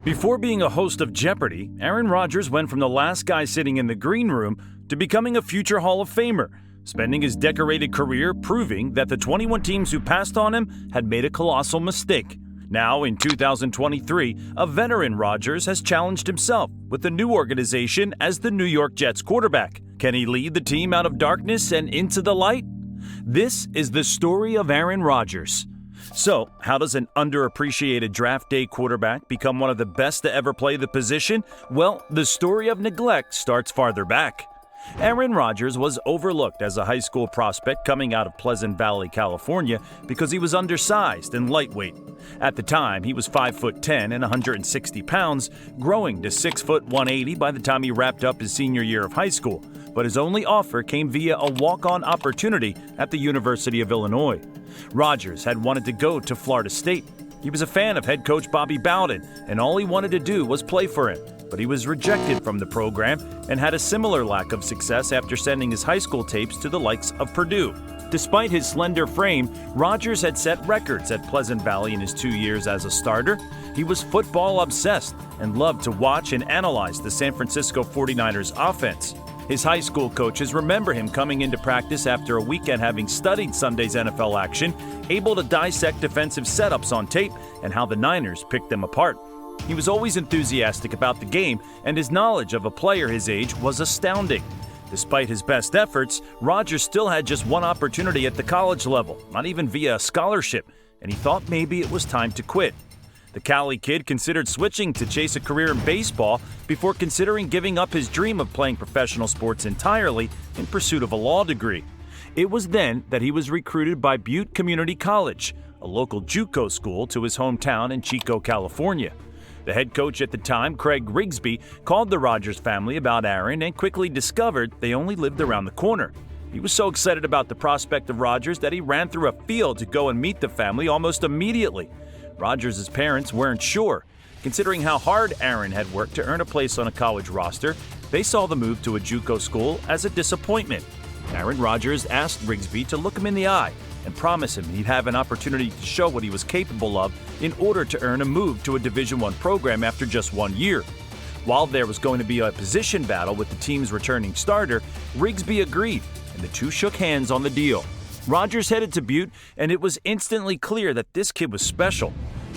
Before being a host of Jeopardy, Aaron Rodgers went from the last guy sitting in the green room to becoming a future Hall of Famer, spending his decorated career proving that the 21 teams who passed on him had made a colossal mistake. Now, in 2023, a veteran Rodgers has challenged himself with a new organization as the New York Jets quarterback. Can he lead the team out of darkness and into the light? This is the story of Aaron Rodgers. So, how does an underappreciated draft day quarterback become one of the best to ever play the position? Well, the story of neglect starts farther back. Aaron Rodgers was overlooked as a high school prospect coming out of Pleasant Valley, California, because he was undersized and lightweight. At the time, he was 5'10" and 160 pounds, growing to 6 foot 180 by the time he wrapped up his senior year of high school. But his only offer came via a walk-on opportunity at the University of Illinois. Rodgers had wanted to go to Florida State. He was a fan of head coach Bobby Bowden, and all he wanted to do was play for him. But he was rejected from the program and had a similar lack of success after sending his high school tapes to the likes of Purdue. Despite his slender frame, Rodgers had set records at Pleasant Valley in his 2 years as a starter. He was football obsessed and loved to watch and analyze the San Francisco 49ers offense. His high school coaches remember him coming into practice after a weekend having studied Sunday's NFL action, able to dissect defensive setups on tape and how the Niners picked them apart. He was always enthusiastic about the game, and his knowledge of a player his age was astounding. Despite his best efforts, Rodgers still had just one opportunity at the college level, not even via a scholarship, and he thought maybe it was time to quit. The Cali kid considered switching to chase a career in baseball before considering giving up his dream of playing professional sports entirely in pursuit of a law degree. It was then that he was recruited by Butte Community College, a local JUCO school to his hometown in Chico, California. The head coach at the time, Craig Rigsby, called the Rodgers family about Aaron and quickly discovered they only lived around the corner. He was so excited about the prospect of Rodgers that he ran through a field to go and meet the family almost immediately. Rodgers' parents weren't sure. Considering how hard Aaron had worked to earn a place on a college roster, they saw the move to a JUCO school as a disappointment. Aaron Rodgers asked Rigsby to look him in the eye and promise him he'd have an opportunity to show what he was capable of in order to earn a move to a Division I program after just 1 year. While there was going to be a position battle with the team's returning starter, Rigsby agreed, and the two shook hands on the deal. Rodgers headed to Butte, and it was instantly clear that this kid was special.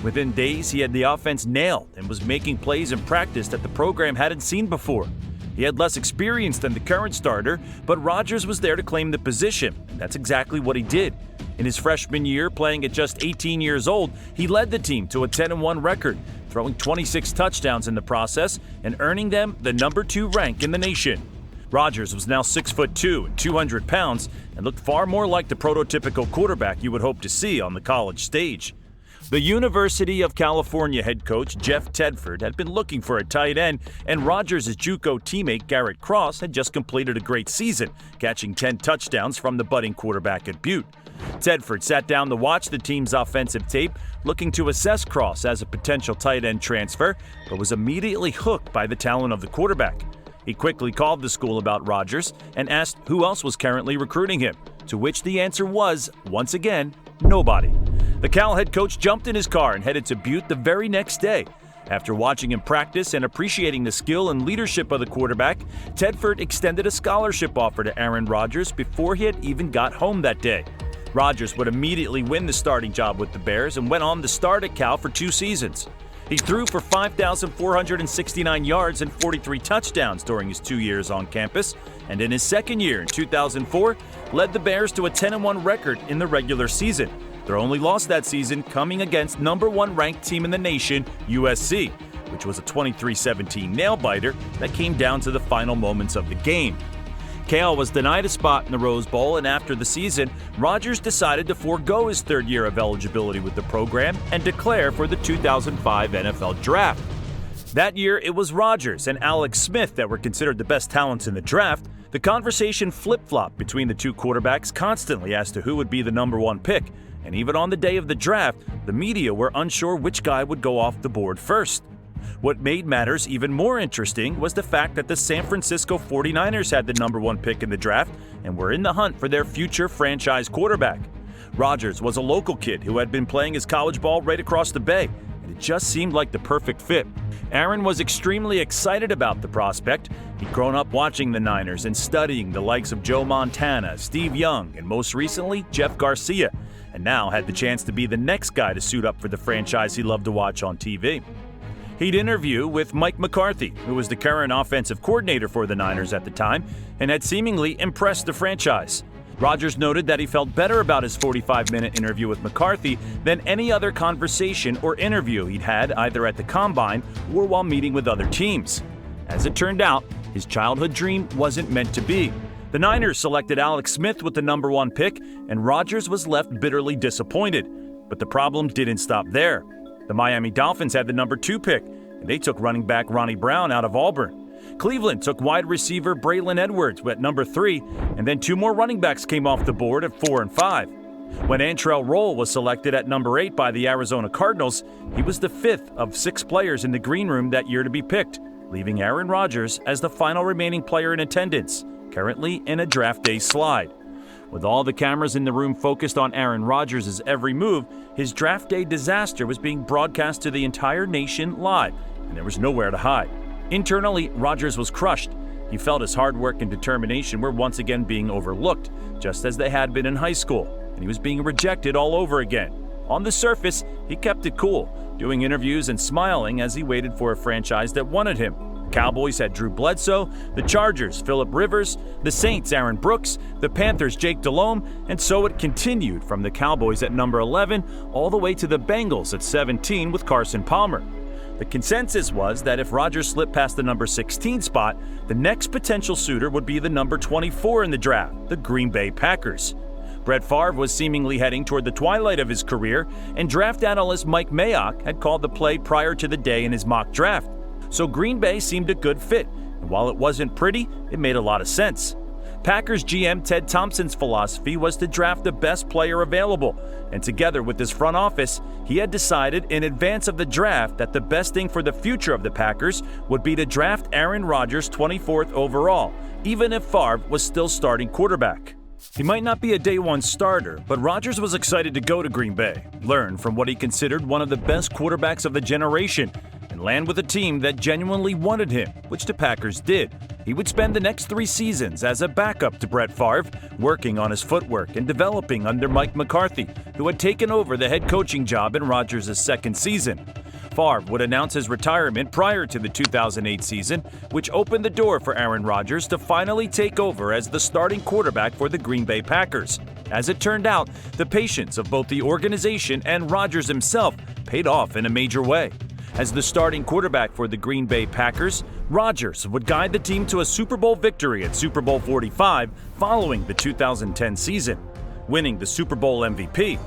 Within days, he had the offense nailed and was making plays in practice that the program hadn't seen before. He had less experience than the current starter, but Rodgers was there to claim the position. That's exactly what he did. In his freshman year, playing at just 18 years old, he led the team to a 10-1 record, throwing 26 touchdowns in the process and earning them the number 2 rank in the nation. Rodgers was now 6'2" and 200 pounds and looked far more like the prototypical quarterback you would hope to see on the college stage. The University of California head coach Jeff Tedford had been looking for a tight end, and Rodgers' JUCO teammate Garrett Cross had just completed a great season, catching 10 touchdowns from the budding quarterback at Butte. Tedford sat down to watch the team's offensive tape, looking to assess Cross as a potential tight end transfer, but was immediately hooked by the talent of the quarterback. He quickly called the school about Rodgers and asked who else was currently recruiting him, to which the answer was, once again, nobody. The Cal head coach jumped in his car and headed to Butte the very next day. After watching him practice and appreciating the skill and leadership of the quarterback, Tedford extended a scholarship offer to Aaron Rodgers before he had even got home that day. Rodgers would immediately win the starting job with the Bears and went on to start at Cal for 2 seasons. He threw for 5,469 yards and 43 touchdowns during his 2 years on campus, and in his second year in 2004, led the Bears to a 10-1 record in the regular season. Their only loss that season coming against number 1 ranked team in the nation, USC, which was a 23-17 nail-biter that came down to the final moments of the game. Cal was denied a spot in the Rose Bowl, and after the season, Rodgers decided to forego his third year of eligibility with the program and declare for the 2005 NFL Draft. That year, it was Rodgers and Alex Smith that were considered the best talents in the draft. The conversation flip-flopped between the two quarterbacks constantly as to who would be the number 1 pick, and even on the day of the draft, the media were unsure which guy would go off the board first. What made matters even more interesting was the fact that the San Francisco 49ers had the number 1 pick in the draft and were in the hunt for their future franchise quarterback. Rodgers was a local kid who had been playing his college ball right across the bay, and it just seemed like the perfect fit. Aaron was extremely excited about the prospect. He'd grown up watching the Niners and studying the likes of Joe Montana, Steve Young, and most recently, Jeff Garcia, and now had the chance to be the next guy to suit up for the franchise he loved to watch on TV. He'd interview with Mike McCarthy, who was the current offensive coordinator for the Niners at the time, and had seemingly impressed the franchise. Rodgers noted that he felt better about his 45-minute interview with McCarthy than any other conversation or interview he'd had either at the Combine or while meeting with other teams. As it turned out, his childhood dream wasn't meant to be. The Niners selected Alex Smith with the number 1 pick, and Rodgers was left bitterly disappointed. But the problem didn't stop there. The Miami Dolphins had the number 2 pick, and they took running back Ronnie Brown out of Auburn. Cleveland took wide receiver Braylon Edwards at number 3, and then 2 more running backs came off the board at 4 and 5. When Antrell Roll was selected at number 8 by the Arizona Cardinals, he was the 5th of 6 players in the green room that year to be picked, leaving Aaron Rodgers as the final remaining player in attendance, currently in a draft day slide. With all the cameras in the room focused on Aaron Rodgers' every move, his draft day disaster was being broadcast to the entire nation live, and there was nowhere to hide. Internally, Rodgers was crushed. He felt his hard work and determination were once again being overlooked, just as they had been in high school, and he was being rejected all over again. On the surface, he kept it cool, doing interviews and smiling as he waited for a franchise that wanted him. The Cowboys had Drew Bledsoe, the Chargers, Phillip Rivers, the Saints, Aaron Brooks, the Panthers, Jake Delhomme, and so it continued from the Cowboys at number 11 all the way to the Bengals at 17 with Carson Palmer. The consensus was that if Rodgers slipped past the number 16 spot, the next potential suitor would be the number 24 in the draft, the Green Bay Packers. Brett Favre was seemingly heading toward the twilight of his career, and draft analyst Mike Mayock had called the play prior to the day in his mock draft. So Green Bay seemed a good fit, and while it wasn't pretty, it made a lot of sense. Packers GM Ted Thompson's philosophy was to draft the best player available, and together with his front office, he had decided in advance of the draft that the best thing for the future of the Packers would be to draft Aaron Rodgers 24th overall, even if Favre was still starting quarterback. He might not be a day 1 starter, but Rodgers was excited to go to Green Bay, learn from what he considered one of the best quarterbacks of the generation, and land with a team that genuinely wanted him, which the Packers did. He would spend the next 3 seasons as a backup to Brett Favre, working on his footwork and developing under Mike McCarthy, who had taken over the head coaching job in Rodgers' second season. Favre would announce his retirement prior to the 2008 season, which opened the door for Aaron Rodgers to finally take over as the starting quarterback for the Green Bay Packers. As it turned out, the patience of both the organization and Rodgers himself paid off in a major way. As the starting quarterback for the Green Bay Packers, Rodgers would guide the team to a Super Bowl victory at Super Bowl 45 following the 2010 season, winning the Super Bowl MVP.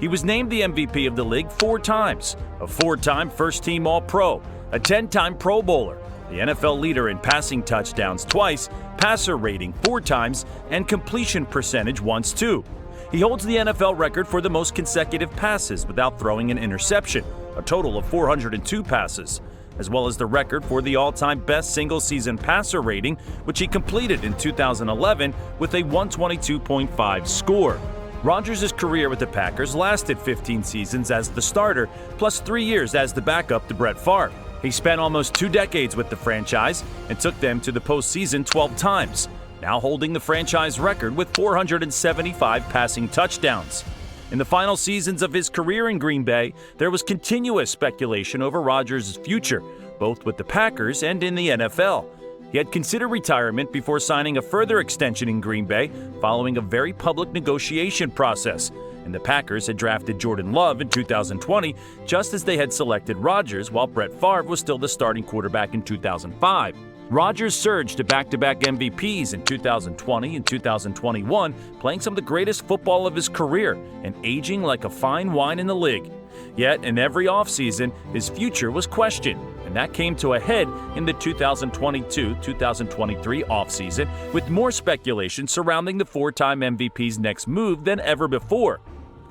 He was named the MVP of the league 4 times, a 4-time first-team All-Pro, a 10-time Pro Bowler, the NFL leader in passing touchdowns twice, passer rating 4 times, and completion percentage once too. He holds the NFL record for the most consecutive passes without throwing an interception, a total of 402 passes, as well as the record for the all-time best single-season passer rating, which he completed in 2011 with a 122.5 score. Rodgers' career with the Packers lasted 15 seasons as the starter, plus 3 years as the backup to Brett Favre. He spent almost 2 decades with the franchise and took them to the postseason 12 times, now holding the franchise record with 475 passing touchdowns. In the final seasons of his career in Green Bay, there was continuous speculation over Rodgers' future, both with the Packers and in the NFL. He had considered retirement before signing a further extension in Green Bay following a very public negotiation process, and the Packers had drafted Jordan Love in 2020 just as they had selected Rodgers while Brett Favre was still the starting quarterback in 2005. Rodgers surged to back-to-back MVPs in 2020 and 2021, playing some of the greatest football of his career and aging like a fine wine in the league. Yet, in every offseason, his future was questioned, and that came to a head in the 2022-2023 offseason with more speculation surrounding the 4-time MVP's next move than ever before.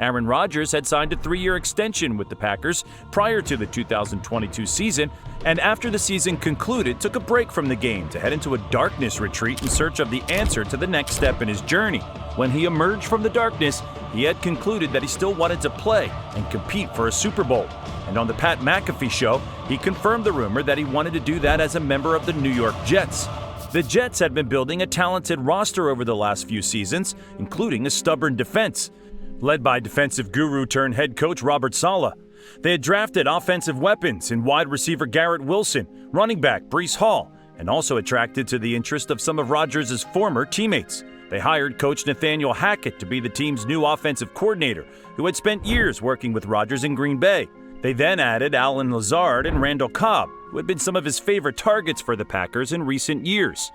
Aaron Rodgers had signed a 3-year extension with the Packers prior to the 2022 season, and after the season concluded, took a break from the game to head into a darkness retreat in search of the answer to the next step in his journey. When he emerged from the darkness, he had concluded that he still wanted to play and compete for a Super Bowl, And on the Pat McAfee show, he confirmed the rumor that he wanted to do that as a member of the New York Jets. The Jets had been building a talented roster over the last few seasons, including a stubborn defense, led by defensive guru turned head coach Robert Saleh. They had drafted offensive weapons in wide receiver Garrett Wilson, running back Breece Hall, and also attracted to the interest of some of Rodgers' former teammates. They hired coach Nathaniel Hackett to be the team's new offensive coordinator, who had spent years working with Rodgers in Green Bay. They then added Allen Lazard and Randall Cobb, who had been some of his favorite targets for the Packers in recent years.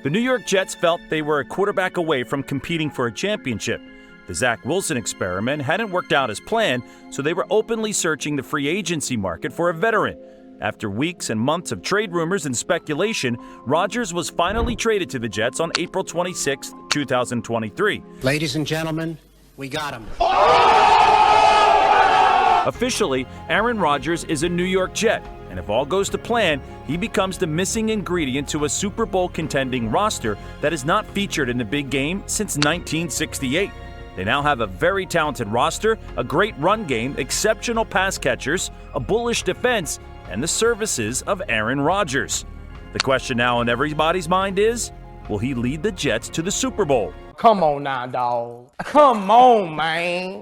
The New York Jets felt they were a quarterback away from competing for a championship. The Zach Wilson experiment hadn't worked out as planned, so they were openly searching the free agency market for a veteran. After weeks and months of trade rumors and speculation, Rodgers was finally traded to the Jets on April 26, 2023. Ladies and gentlemen, we got him. Officially, Aaron Rodgers is a New York Jet, and if all goes to plan, he becomes the missing ingredient to a Super Bowl contending roster that has not featured in the big game since 1968. They now have a very talented roster, a great run game, exceptional pass catchers, a bullish defense, and the services of Aaron Rodgers. The question now on everybody's mind is, will he lead the Jets to the Super Bowl? Come on now, dawg. Come on, man.